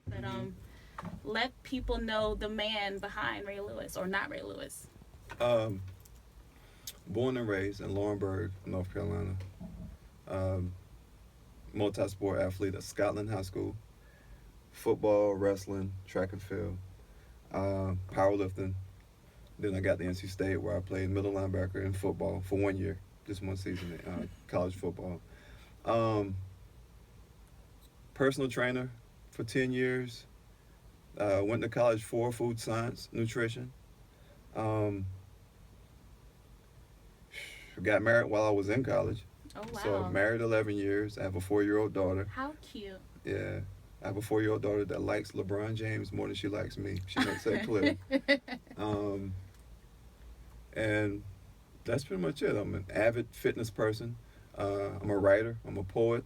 But let people know the man behind Ray Lewis or not Ray Lewis. Um, Born and raised in Laurinburg, North Carolina. Um, Multi-sport athlete at Scotland High School. Football, wrestling, track and field, powerlifting. Then I got to NC State where I played middle linebacker in football for 1 year, just one season, college football. Um, Personal trainer for 10 years. Went to college for food science, nutrition. Um, got married while I was in college. Oh So wow. married 11 years. I have a 4-year-old daughter. How cute. Yeah. I have a 4-year-old daughter that likes LeBron James more than she likes me. She makes that clear. Um, and that's pretty much it. I'm an avid fitness person. I'm a writer. I'm a poet.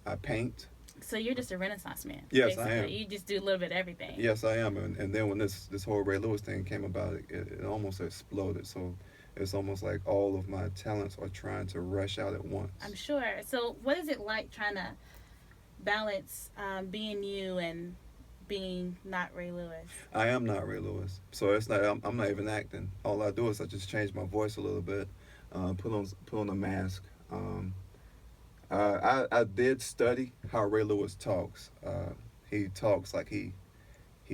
I paint. So you're just a Renaissance man. Yes, basically. I am. You just do a little bit of everything. Yes, I am. And then when this whole Ray Lewis thing came about, it almost exploded. So it's almost like all of my talents are trying to rush out at once. I'm sure. So what is it like trying to balance being you and being not Ray Lewis? I am not Ray Lewis, so it's not. I'm not even acting. All I do is I just change my voice a little bit, put on a mask. I did study how Ray Lewis talks. He talks like he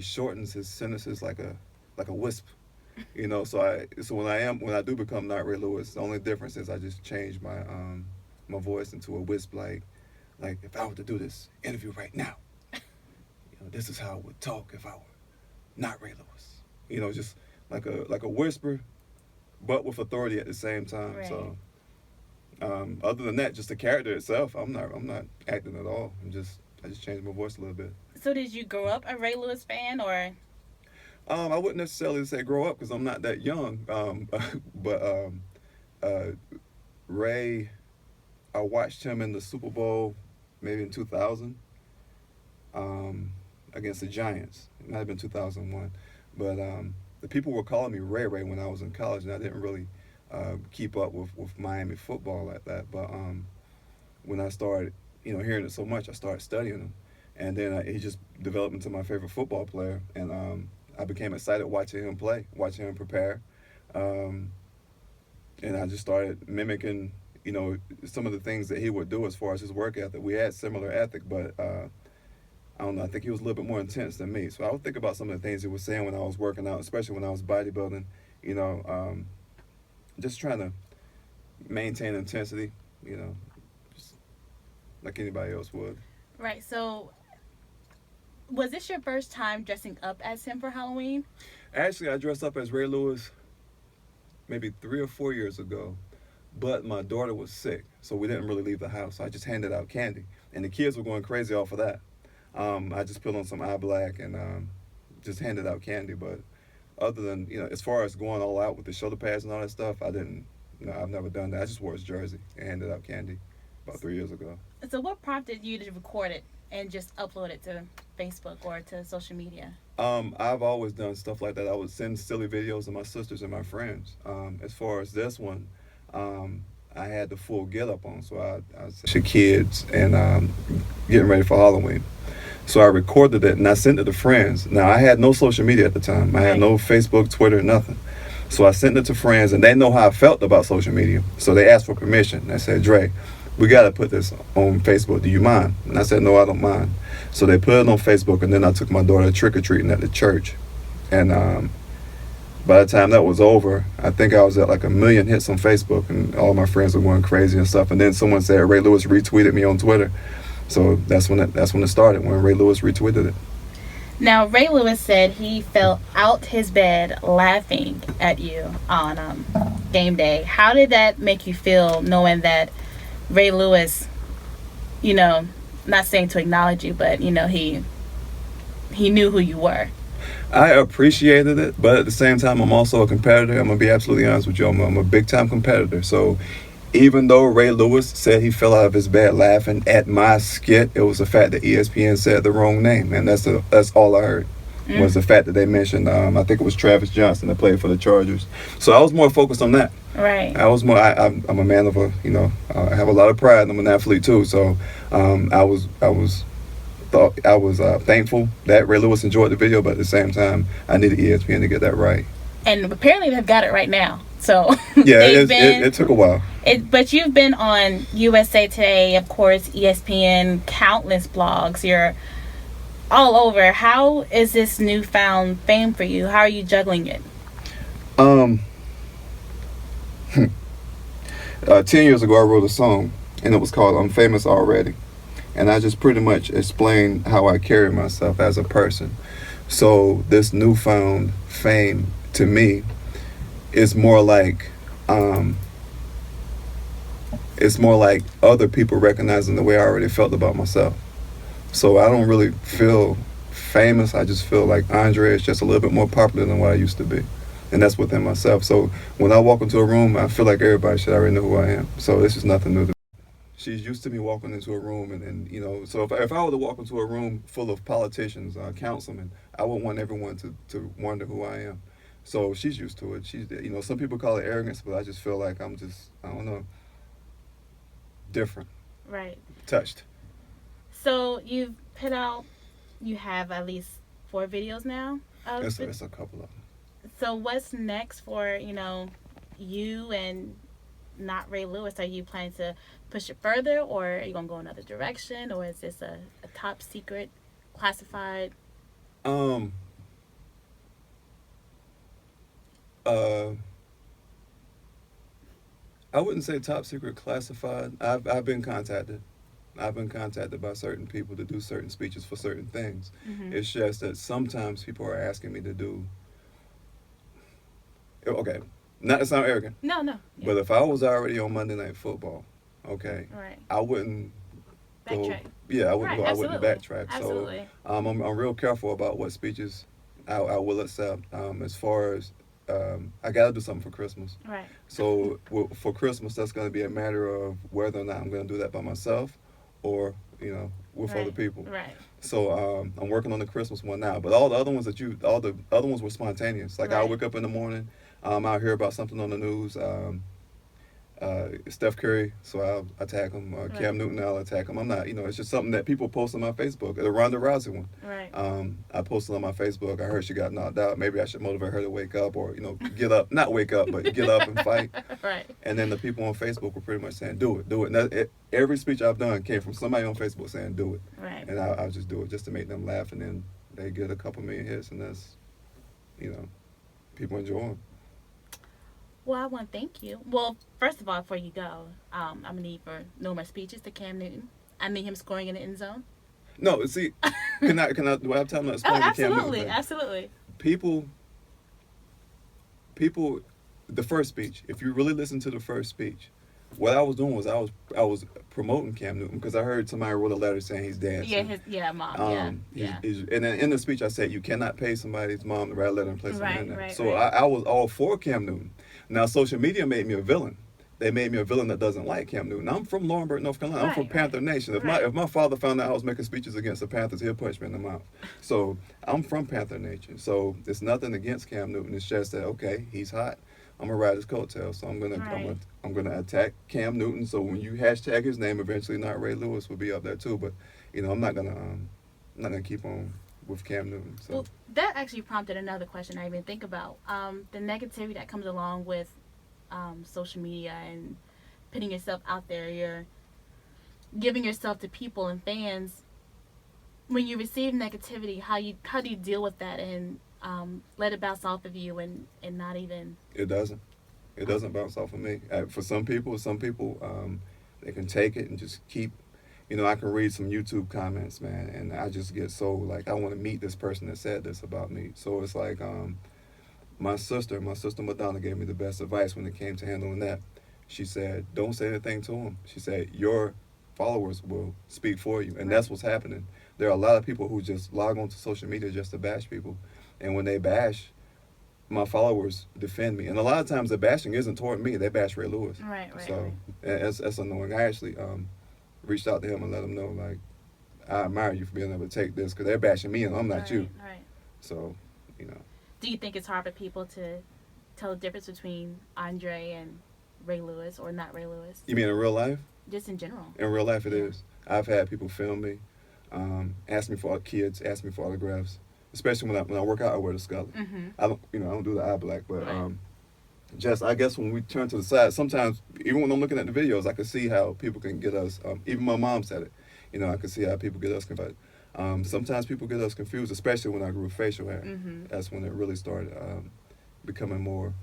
shortens his sentences like a wisp, you know. So when I do become not Ray Lewis, the only difference is I just change my voice into a wisp, like if I were to do this interview right now, this is how I would talk if I were not Ray Lewis. Just like a whisper, but with authority at the same time. Right. So other than that, just the character itself, I'm not acting at all. I just changed my voice a little bit. So did you grow up a Ray Lewis fan or? I wouldn't necessarily say grow up because I'm not that young. But uh, Ray, I watched him in the Super Bowl maybe in 2000 against the Giants. It might have been 2001. But the people were calling me Ray Ray when I was in college, and I didn't really keep up with Miami football like that. But when I started, hearing it so much, I started studying him, and then he just developed into my favorite football player, and I became excited watching him play, watching him prepare, and I just started mimicking, some of the things that he would do as far as his work ethic. We had similar ethic, but I don't know. I think he was a little bit more intense than me. So I would think about some of the things he was saying when I was working out, especially when I was bodybuilding. Just trying to maintain intensity, just like anybody else would. Right. So was this your first time dressing up as him for Halloween? Actually, I dressed up as Ray Lewis maybe 3 or 4 years ago, but my daughter was sick, so we didn't really leave the house. So I just handed out candy, and the kids were going crazy off of that. I just put on some eye black and just handed out candy, but other than, as far as going all out with the shoulder pads and all that stuff, I didn't, I've never done that. I just wore his jersey and handed out candy about 3 years ago. So what prompted you to record it and just upload it to Facebook or to social media? I've always done stuff like that. I would send silly videos to my sisters and my friends. As far as this one, I had the full get up on, so I was to kids and getting ready for Halloween. So I recorded it and I sent it to friends. Now I had no social media at the time. I had no Facebook, Twitter, nothing. So I sent it to friends, and they know how I felt about social media. So they asked for permission. They said, "Dre, we got to put this on Facebook. Do you mind?" And I said, "No, I don't mind." So they put it on Facebook, and then I took my daughter trick or treating at the church. And by the time that was over, I think I was at like 1 million hits on Facebook, and all my friends were going crazy and stuff. And then someone said Ray Lewis retweeted me on Twitter. So that's when it started, when Ray Lewis retweeted it. Now, Ray Lewis said he fell out his bed laughing at you on game day. How did that make you feel, knowing that Ray Lewis, not saying to acknowledge you, but, he knew who you were? I appreciated it, but at the same time, I'm also a competitor. I'm going to be absolutely honest with you. I'm a big-time competitor. So even though Ray Lewis said he fell out of his bed laughing at my skit, it was the fact that ESPN said the wrong name, and that's all I heard. Was the fact that they mentioned, I think it was Travis Johnson that played for the Chargers. So I was more focused on that. Right. I'm a man of I have a lot of pride. I'm an athlete too. So I was thought I was thankful that Ray Lewis enjoyed the video, but at the same time, I needed ESPN to get that right. And apparently they've got it right now. So Yeah, they've been. it took a while. But you've been on USA Today, of course, ESPN, countless blogs. You're all over. How is this newfound fame for you? How are you juggling it? 10 years ago, I wrote a song, and it was called "I'm Famous Already," and I just pretty much explained how I carry myself as a person. So this newfound fame to me is more like it's more like other people recognizing the way I already felt about myself. So I don't really feel famous. I just feel like Andre is just a little bit more popular than what I used to be. And that's within myself. So when I walk into a room, I feel like everybody should already know who I am. So this is nothing new to me. She's used to me walking into a room and you know, so if I were to walk into a room full of politicians, councilmen, I would want everyone to wonder who I am. So she's used to it. She's, you know, some people call it arrogance, but I just feel like I'm just, I don't know, different. Right. Touched. So you have at least 4 videos now? It's a couple of them. So what's next for, you and NotRayLewis? Are you planning to push it further, or are you going to go another direction, or is this a top secret, classified? I wouldn't say top secret classified. I've been contacted. I've been contacted by certain people to do certain speeches for certain things. Mm-hmm. It's just that sometimes people are asking me to do. Okay, not to sound arrogant. No. Yeah. But if I was already on Monday Night Football, okay, right. I wouldn't backtrack. go. Yeah, I wouldn't right, go. absolutely. I wouldn't backtrack. Absolutely. So I'm real careful about what speeches I will accept. As far as I got to do something for Christmas. Right. So for Christmas, that's going to be a matter of whether or not I'm going to do that by myself, or with right. other people. Right. So I'm working on the Christmas one now. But all the other ones were spontaneous. Like right. I wake up in the morning, I'll hear about something on the news. Steph Curry, so I'll attack him. right. Cam Newton, I'll attack him. I'm not, it's just something that people post on my Facebook. The Ronda Rousey one. Right. I posted on my Facebook. I heard she got knocked out. Maybe I should motivate her to wake up, or get up. Not wake up, but get up and fight. Right. And then the people on Facebook were pretty much saying, "Do it, do it." And every speech I've done came from somebody on Facebook saying, "Do it." Right. And I'll just do it just to make them laugh, and then they get a couple million hits, and that's, people enjoy them. Well, I want to thank you. Well, first of all, before you go, I'm going to need for no more speeches to Cam Newton. I need him scoring in the end zone. No, see, do I have time to explain the Cam Newton thing? Absolutely. People, the first speech, if you really listen to the first speech, what I was doing was I was promoting Cam Newton because I heard somebody wrote a letter saying he's dancing. Mom. And then in the speech I said you cannot pay somebody's mom to write a letter and place something in there. Right, So I was all for Cam Newton. Now social media made me a villain. They made me a villain that doesn't like Cam Newton. I'm from Laurinburg, North Carolina. I'm from Panther Nation. If my father found out I was making speeches against the Panthers, he'll punch me in the mouth. So I'm from Panther Nation. So it's nothing against Cam Newton. It's just that okay, he's hot. I'm gonna ride his coattails, so I'm gonna attack Cam Newton. So when you hashtag his name, eventually NotRayLewis will be up there too. But I'm not gonna keep on with Cam Newton. So well, that actually prompted another question I even think about. The negativity that comes along with social media and putting yourself out there. You're giving yourself to people and fans. When you receive negativity, how do you deal with that and let it bounce off of you and not even... It doesn't bounce off of me. For some people they can take it and just keep, I can read some YouTube comments, man, and I just get so like, I want to meet this person that said this about me. So it's like my sister Madonna gave me the best advice when it came to handling that. She said, don't say anything to him. She said, your followers will speak for you, and that's what's happening. There are a lot of people who just log onto social media just to bash people. And when they bash, my followers defend me. And a lot of times the bashing isn't toward me. They bash Ray Lewis. Right. So that's annoying. I actually reached out to him and let him know, like, I admire you for being able to take this because they're bashing me and I'm not you. Right. So, Do you think it's hard for people to tell the difference between Andre and Ray Lewis or NotRayLewis? You mean in real life? Just in general. In real life it is. I've had people film me. ask me for kids, ask me for autographs. Especially when I work out, I wear the scarlet. I don't do the eye black, but just I guess when we turn to the side, sometimes even when I'm looking at the videos, I can see how people can get us. Even my mom said it. I can see how people get us confused. Sometimes people get us confused, especially when I grew facial hair. That's when it really started becoming more,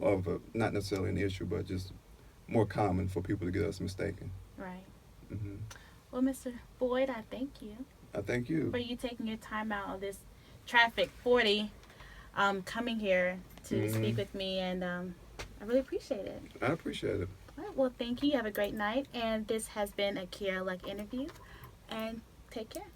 of a, not necessarily an issue, but just more common for people to get us mistaken. Right. hmm Well, Mr. Boyd, I thank you I thank you. for you taking your time out of this traffic 40, coming here to speak with me, and I really appreciate it. I appreciate it. All right, well, thank you. You have a great night, and this has been a Quierra Luck interview, and take care.